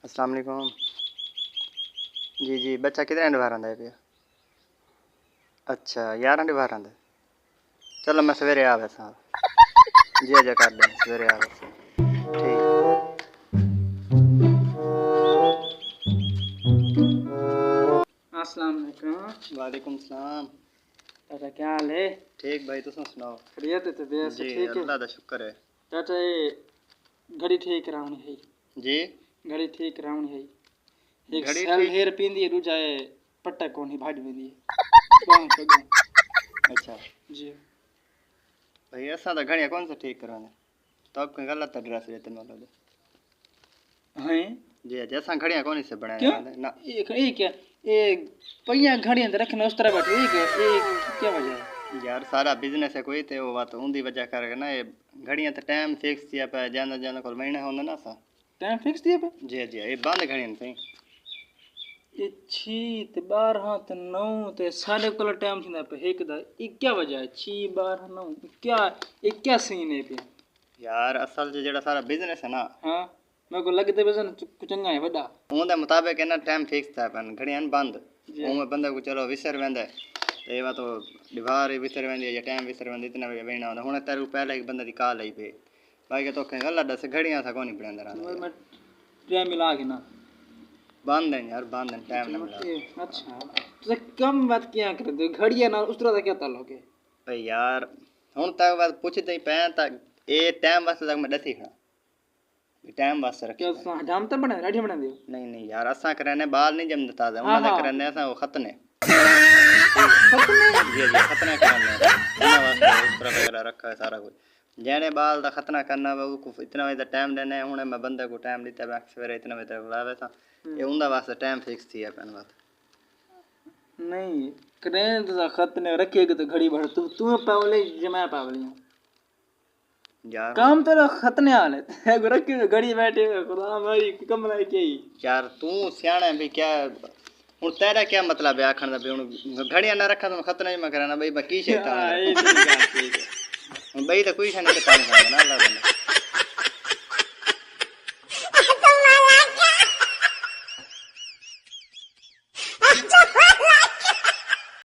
अस्सलाम वालेकुम। जी जी, बच्चा कितने अंडे बाहर आंदा है पिया? अच्छा 11 अंडे बाहर आंदा। चलो मैं सवेरे आ वैसा। जी अजा कर दें सवेरे आ वैसा। ठीक। अस्सलाम वालेकुम। वालेकुम सलाम। चाचा क्या हाल है? ठीक भाई तुम सुनाओ। खैरियत है? तबीयत से जी ठीक है? अल्लाह दा शुक्र है। चाचा ये घड़ी ठीक करावनी है। जी घड़ी ठीक करावनी है। एक घड़ी सेल ठीक। हेर पींदी है, दूजा है पट्टा कोनी भाड़ वेंदी है। बांह पगों। अच्छा जी भाई असा तो घड़ियाँ कौन सा ठीक करवाने, तो आपको गलत एड्रेस देते मतलब। हैं? जी जैसा घड़ियाँ कौन से बनाने क्यों? वाले ना। ये क्या ये पहिया घड़ियां तो रखना उस तरह बैठे ये क्या वजह है? यार सारा बिजनेस है कोई तो वो बात उनकी वजह करके ना ये घड़ियाँ तो टाइम फिक्स किया पे जाना जाना को महीना होना ना सा। टाइम फिक्स दिया पे? जी जी ये बंद घड़ियाँ सही। ये छी ते 12 ते 9 ते साढ़े को टाइम थी ना पे एक दा ये क्या वजह है? छी 12 9 क्या ये क्या सीन है पे? यार असल जो जेड़ा सारा बिजनेस है ना हाँ मेरे को लगते वजन चंगा है वड्डा। उनके मुताबिक है ना टाइम फिक्स था पर घड़ियाँ बंद जी। उनमें बंदे को चलो विसर वेंदा है तो ये बात दीवार ही विसर वेंदी है या टाइम विसर वेंदा इतना वेना होना हुन तेरे पहले एक बंदे दी कॉल आई पे भाई के तो कहीं गलत दस घड़ियाँ था कौन ही पड़ेंदा रहा मैं टाइम मिला के ना बंद है यार बंद है टाइम ना मिला। अच्छा तो कम बात क्या कर दो घड़िया ना उस तरह का क्या ताल्लुक है? भाई यार हुन तक बात पूछते ही पे तक ये टाइम वास्ते तक मैं दसी खड़ा टाइम वास्ते क्या रखी जाम तक बना रेडी बना दियो? नहीं नहीं यार असा करने बाल नहीं जम देता था हाँ, उन्हें हाँ। करने असा वो खतने खतने जी जी खतना करने उन्हें वास्ते उस तरह वगैरह रखा है सारा कुछ जेने बाल दा खतना करना वो इतना बजे टाइम देने हुन मैं बंदे को टाइम दिता मैं सवेरे इतना बजे तक बुलावे था ये उनका वास्ते टाइम फिक्स थी अपन बात नहीं करें तो खतने रखेगा तो घड़ी भर तू पावले जमा पावली यार काम तेरा खतने हाल है रखे घड़ी बैठे खुदा हमारी कमरा के ही यार तू सियाना भी क्या हुन तेरा क्या मतलब है आखण दा भी हुन घड़ियां ना रखा तो खतना ही मैं कराना भाई बाकी शैतान हाँ, ये तो बात ठीक है। भाई तो कोई शैतान नहीं करना अल्लाह